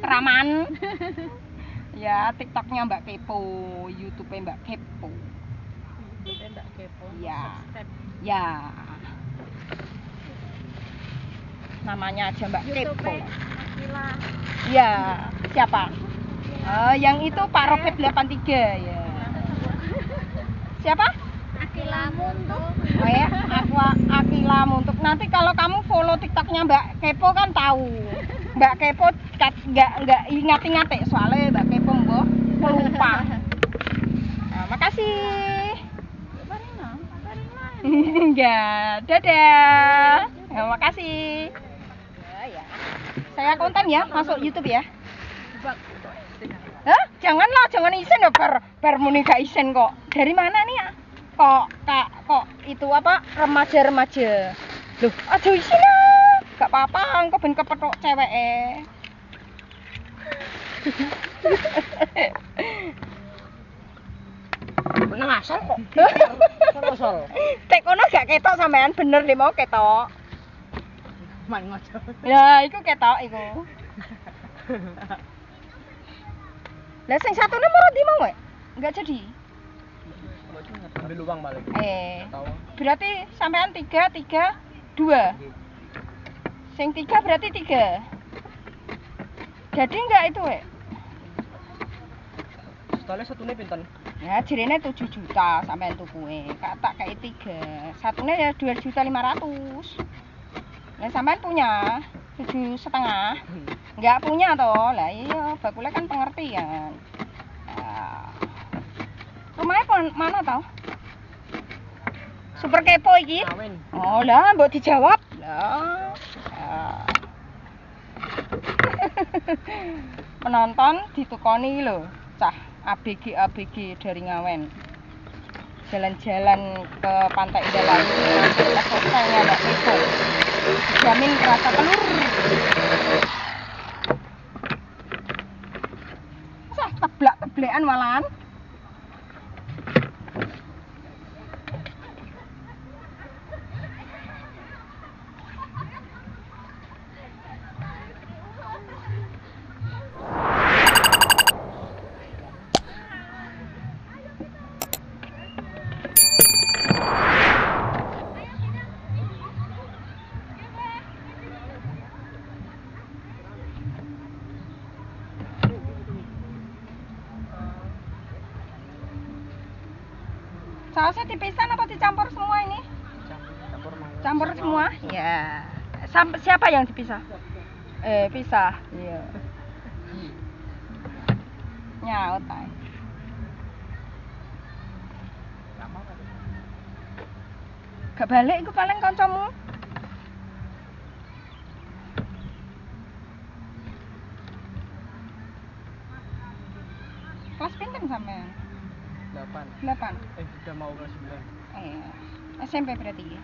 Keraman. Ya, TikToknya Mbak Kepo, YouTube-nya Mbak Kepo. YouTube-nya Mbak Kepo. Ya. Subscribe. Ya. Namanya aja Mbak Kepo. Akila. Ya, siapa? Yang itu Pak Roket 83 ya. Siapa? Akila Muntuk. Oh ya, Akila Muntuk. Nanti kalau kamu follow TikToknya Mbak Kepo kan tahu. Mbak Kepo nggak ingat-ingat soalnya Mbak Kepo mbok lupa. Nah, makasih. Enggak, dadah. Ya, makasih. Ya. Saya konten ya, masuk YouTube ya. Hah? Jangan isen ya, bar muni gak isen kok. Dari mana nih ya? Kok itu apa? Remaja-remaja. Loh, aja isen lah. Gak apa-apa, engko ben kepethuk ceweke. Menang asal kok. Asal. Tek kono gak ketok sampean bener lho mau ketok. Man ngojo. Ya, iku ketok iku. Lah sing satune mau ndi mau, enggak jadi. Ambil uang balik. Berarti sampean 3 2. Sing 3 berarti 3. Jadi enggak itu, Wek? Setale satune pinten? Ya, jirene 7 juta sampean tukuke. Tak kei 3. Satune ya 2.500.000. Lah sampean punya 7,5. Enggak punya toh. Lah iya, bakule kan pengertian. Nah. Rumahnya mana toh? Super Kepo iki. Oh lah, mbok dijawab. Lah. Penonton ditukoni lho, cah ABG dari Ngawen. Jalan-jalan ke Pantai Indah Layu ke hostelnya Mbak Kepo. Jamin rasa telur. Sah teblak-teblekan malahan. Sausnya dipisan apa dicampur semua ini? Campur semua? Ya. Siapa yang dipisah? Pisah. Iya. Nyaut ae. Gak balik iku paling kancamu. Kelas pinten sampean? 8. Udah mau kelas 9. SMP berarti ya.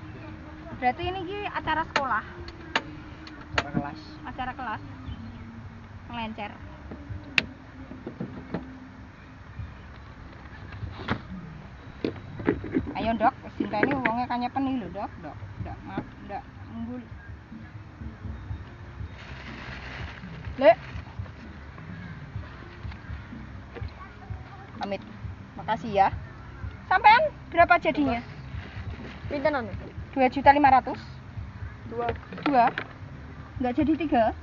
Berarti ini acara sekolah. Acara kelas. Ngelencer. Ayo, Dok, Sinta ini uangnya kanyepen nih lho, Dok. Maaf, ndak munggul. Lek. Pamit. Makasih ya. Sampean berapa jadinya? Pintenan? 2.500.000. 2. Enggak jadi 3?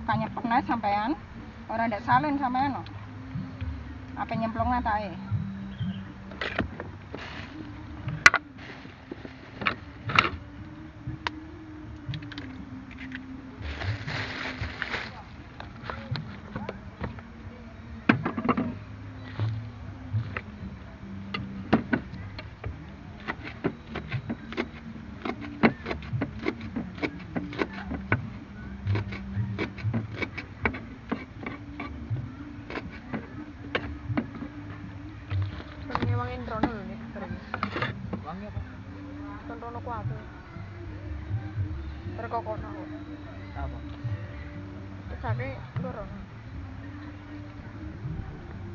Tanya pernah sampean. Orang ndak salin sampean no. Apa nyemplungna ta e? Ngewangin Rono lho nih, bareng. Wangi apa? Kon Rono ku aku. Terkokono aku. Apa? Kesake ku Rono.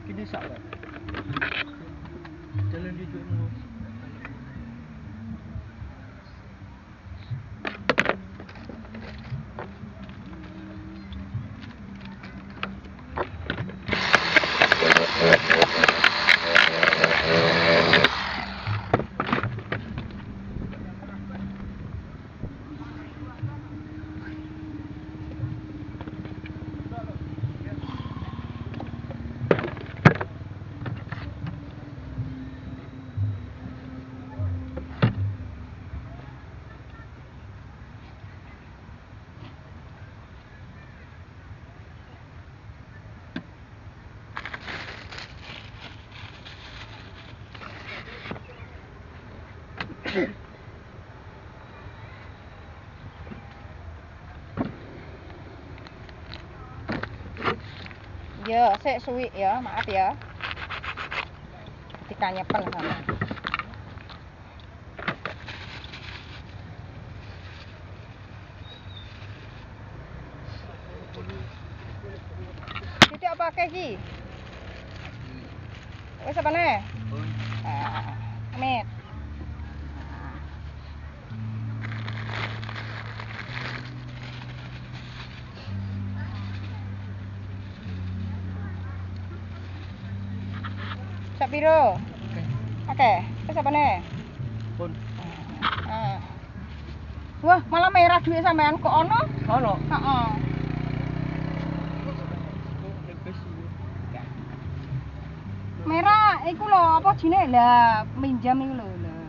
Kini sak, Pak. Jalan di jual Ya, sik suwi ya, maaf ya. Dikanyepen sama. Tidak pakai ki. Wis apa nih? Amit. Sapiro? Oke, wis apa nih? Pun. Wah, malah merah duit sampean kok ono? Ono. Heeh. Merah iku lho, apa jenenge? Lah, minjam iku lho. Lah.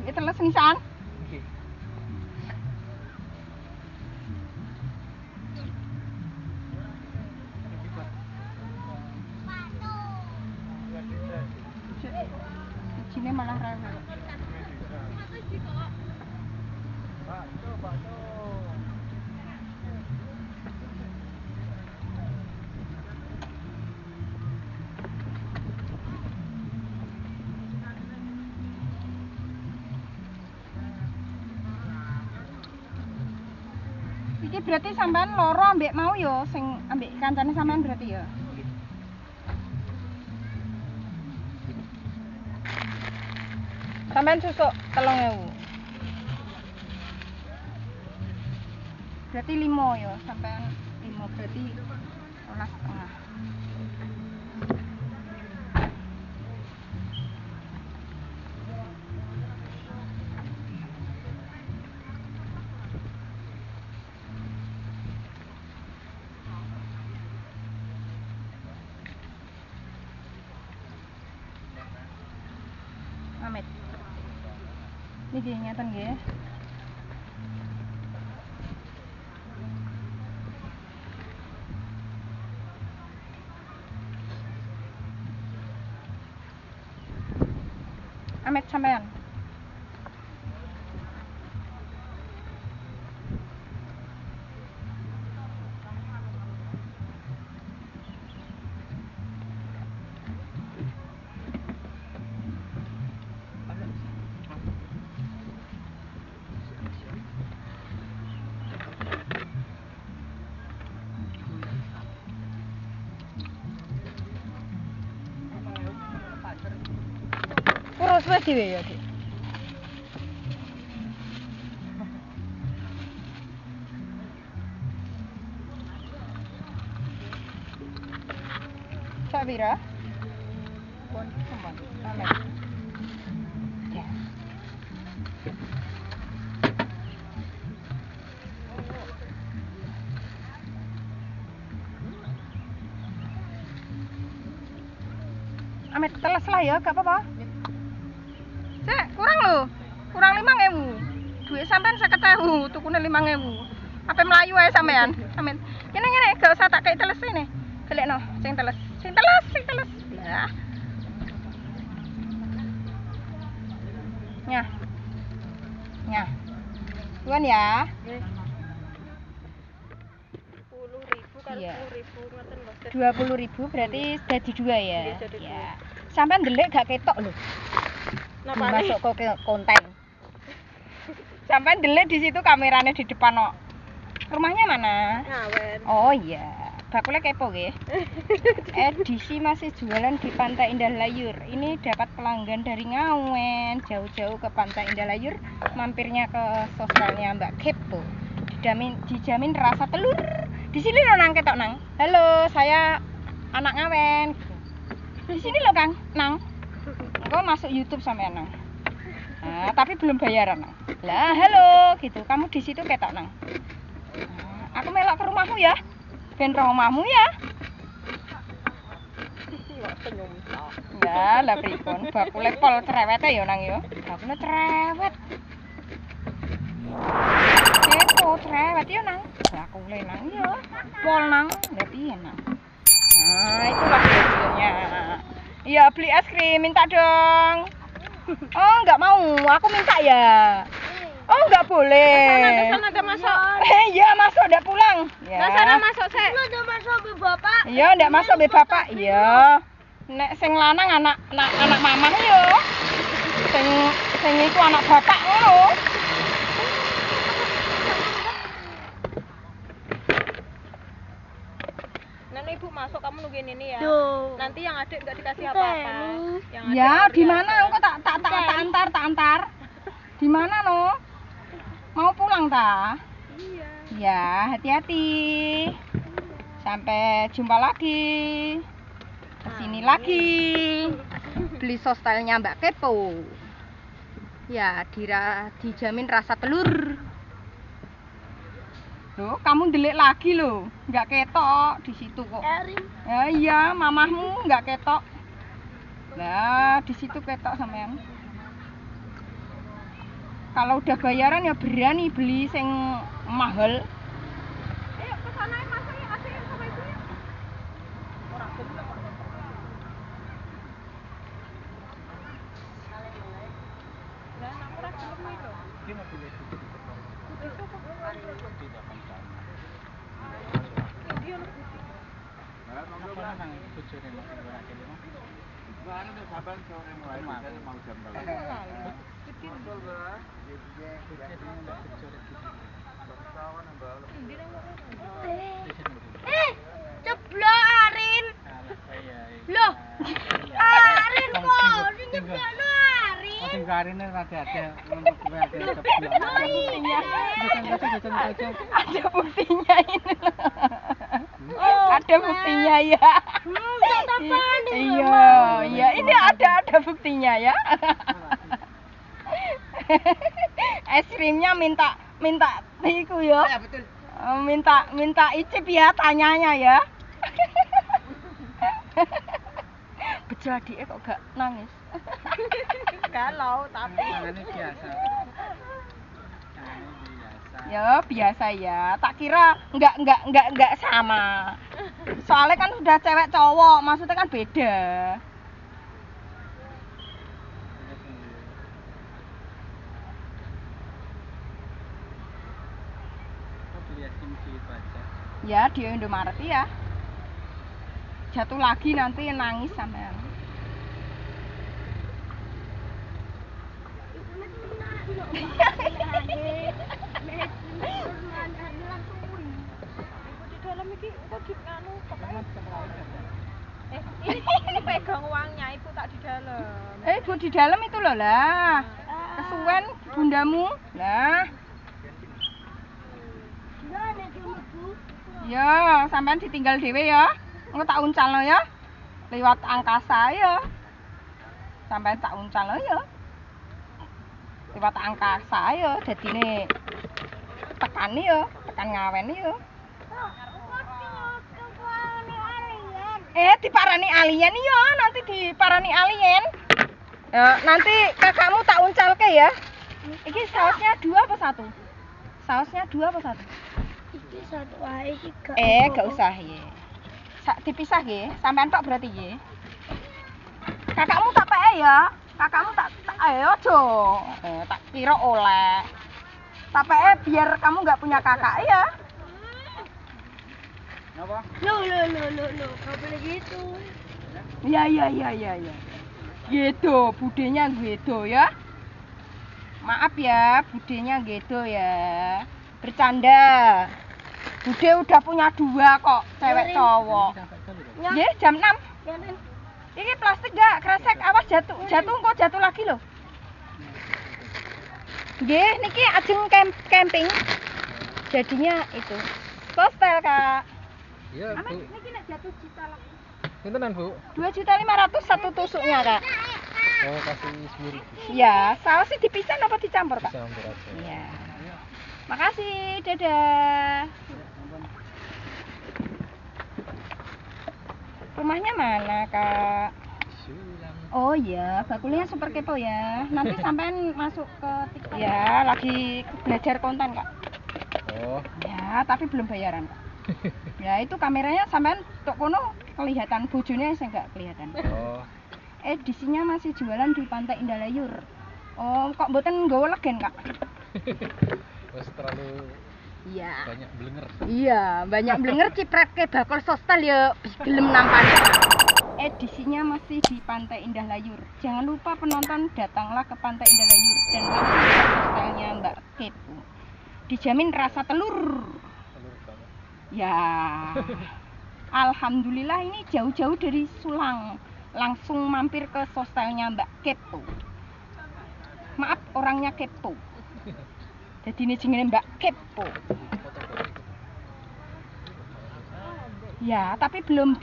Iki teles nisan. Nggih. Sini malah rewel. Iki berarti sampean loro ambek mau ya sing ambek kancane sampean berarti ya. Sampean susuk 3.000. Berarti 5 ya, sampean 5 berarti 12,5. Amit. Niki ngeten nggih. Amit sampean. Urus wis dhewe ya, Dik. Sak pira? Pun sampun. Amin. Ya. Amit teles lah ya, gak apa-apa. Cek, kurang lho. Kurang 5.000. Duit sampean 50.000, tukune 5.000. Apa melayu ae sampean? Amin. Kene gak usah tak kei teles ini. Gelekno, sing teles. Sing teles. Lah. Nyah. Tuan ya. 10.000 kali Iya. 10.000 ngoten lho. 20.000 berarti jadi 2 ya. Iya, jadi Ya. Sampean ndelik gak ketok lho. Napa Masuk ke konten. Sampean ndelik di situ kameranya di depan kok. Rumahnya mana? Ngawen. Oh iya. Bakule kepo nggih. Edisi masih jualan di Pantai Indah Layur. Ini dapat pelanggan dari Ngawen, jauh-jauh ke Pantai Indah Layur, mampirnya ke sosialnya Mbak Kepo. Dijamin rasa telur. Di sini lo nang ketok nang. Halo, saya anak Ngawen. Di sini lo Kang, nang. Engko masuk YouTube sampean nang. Nah, tapi belum bayaran nang. Lah, halo gitu. Kamu di situ ketok nang. Nah, aku melok ke rumahmu ya. Ben rumahmu ya. Senyum tok. Ya, lah pripun? Bakule pol cerewete ya nang ya. Bakule cerewet. Kepo cerewet ya nang. Bakule nang ya. Pol nang, lha piye nang. Nah, itulah videonya. Iya, beli es krim, minta dong. Oh, nggak mau. Aku minta ya. Oh, nggak boleh. Sana ada masuk. Iya, masuk udah pulang. Ya. Nah, sana masuk sih. Udah masuk be bapak. Iya, ndak masuk be bapak. Iya. Nek sing lanang anak mamah yo. Sing iku anak bapak ngono. Nah, ibu masuk kamu nungguin ini ya. Duh. Nanti yang adik nggak dikasih apa-apa. Yang adik Ya, luar di mana biasa. engko tak antar. Di mana no? Mau pulang ta? Iya. Ya, hati-hati. Sampai jumpa lagi. Kesini lagi. Beli sostelnya Mbak Kepo. Ya, dijamin rasa telur. Loh, kamu delik lagi loh. Nggak ketok di situ kok. Erin. Ya iya, mamahmu nggak ketok. Nah, di situ ketok sampean. Kalau udah bayaran ya berani beli sing mahal. Ayo ke sana masuk ya, asik sama ibu ya. Orang gelem kok. Lah, nak ora gelem iki lho. Ini mobil itu. Itu kok Tidak panjang. dia lebih. Apa nang bojone mau ora kene mah. Baru udah sabar sore mulai mau jam berapa? Betul, Mbak. Bojone ndak bojone gitu. Kawan Mbak. Endi nang ngono? Ceblok Arin. Iya. Loh. Arin kok nyeblono Arin. Sing karine hati-hati untuk kowe ada Buktinya. Jajan. Ada buktinya ini. Ada buktinya ya. Iya, ini ada buktinya ya. Es krimnya minta iku ya. Ya betul. Minta icip ya, tanyanya ya. Bejo adike kok gak nangis. Galau tapi Tangane biasa. Ya biasa ya. Tak kira enggak sama. Soalnya kan sudah cewek cowok, maksudnya kan beda. Ya di Indomaret ya. Jatuh lagi nanti nangis sampean. ibu di dalam iki kok di nganu ini pegang uangnya ibu tak di dalam. Bu di dalam itu loh lah. Kesuwen bundamu. Lah. Ya, sampean ditinggal dhewe ya. Engko tak uncalno ya. Liwat angkasa ya. Sampean tak uncalno ya. Liwat angkasa ya dadine tekani ya, tekan ngawen ya. Diparani alien ya, nanti diparani alien. Ya, nanti kakakmu tak uncalke ya. Iki sausnya 2 apa 1? Sausnya 2 apa 1? Iki satu wae iki gak. Gak usah ya. Dipisah ya, sampean tok berarti ya. Kakakmu tak peke ya. Kakakmu tak ayo aja. Tak kira oleh. Tak peke biar kamu nggak punya kakak ya. Apa? Loh. Gak boleh gitu. Iya. Gitu, budenya gitu ya. Maaf ya, budenya gitu ya. Bercanda. Bude udah punya 2 kok, cewek cowok. Nggih, jam 6. Ini plastik gak kresek, awas jatuh kok jatuh lagi loh. Nggih, niki ajeng camping. Jadinya itu. Postel, Kak. Iya, Bu. Niki nek jatuh juta lagi. Pintenan, Bu? 2.500.000 satu tusuknya, Kak. Oh, kasih 10.000. Ya, sausnya dipisah apa dicampur, Kak? Campur aja. Iya. Makasih, dadah. Rumahnya mana, Kak? Oh iya, bakulnya super kepo ya. Nanti sampean masuk ke TikTok. Ya, lagi belajar konten, Kak. Oh. Ya, tapi belum bayaran, Kak. Ya, itu kameranya sampean tok kono kelihatan bojone sing enggak kelihatan. Oh. edisinya masih jualan di Pantai Indah Layur. Oh, kok mboten nggawa legen, Kak? Wes terlalu Iya. banyak blenger. Iya, banyak blenger ciprake bakul sostel ya gelem nampani. Edisinya masih di Pantai Indah Layur. Jangan lupa penonton datanglah ke Pantai Indah Layur dan mampir ke hostelnya Mbak Kepo. Dijamin rasa telur. Telur banget. Ya. Alhamdulillah ini jauh-jauh dari Sulang. Langsung mampir ke hostelnya Mbak Kepo. Maaf orangnya kepo. Jadi ini jenenge Mbak Kepo. Ya, tapi belum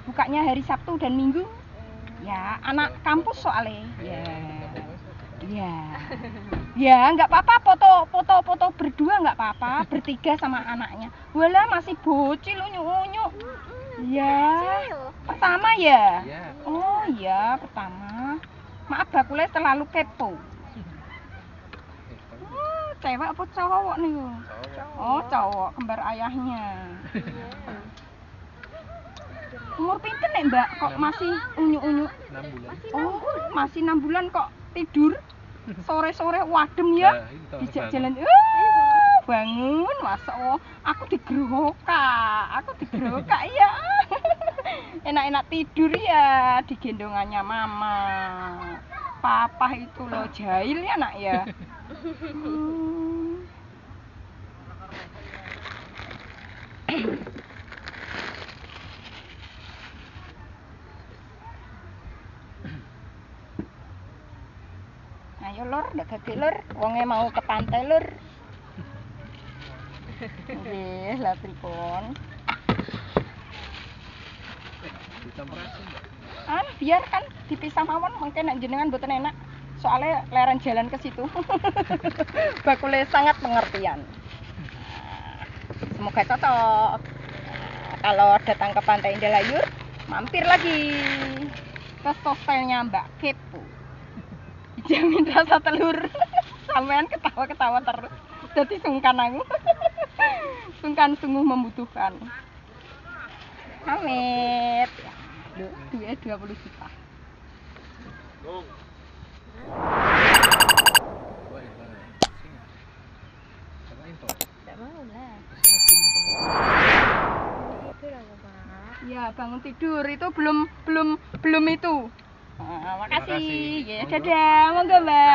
bukanya hari Sabtu dan Minggu. Ya, anak kampus soalnya. Ya. Ya. Ya, nggak apa-apa foto berdua nggak apa-apa, bertiga sama anaknya. Walah masih bocil unyu-unyu. Ya. Pertama ya? Iya. Oh, iya, pertama. Maaf bakule terlalu kepo. Cewek apa cowok nih? Oh, cowok, kembar ayahnya. Umur pinten nek Mbak kok masih unyu-unyu? 6 bulan. Oh, masih 6 bulan kok tidur. Sore-sore wadem ya. Nah, itu Dijak baru. jalan. Bangun, masa oh, aku digeroka ya. Enak-enak tidur ya di gendongannya mama. Papa itu loh jahil ya nak ya. Ayo lur, ndek lur, wonge mau ke pantai lur. Nggih, lah pripun? Dicampur asin, Mbak. Biar kan dipisah mawon mungkin nek jenengan mboten enak. Soalnya leren jalan ke situ. Bakule sangat pengertian. Semoga cocok. Kalau datang ke Pantai Indah Layur, mampir lagi ke hostelnya Mbak Kepo. Dijamin rasa telur. Sampean ketawa-ketawa terus. Jadi sungkan aku. Sungkan sungguh membutuhkan. Amit. Duh, duitnya 20 juta. Wah, ya, Pak. Sini. Sama info. Tidak mau lah. Sini kirim info. Itu lah Pak. Ya, bangun tidur itu belum itu. Makasih. kasih. Ya, Monggo. dadah. Monggo, Mbak.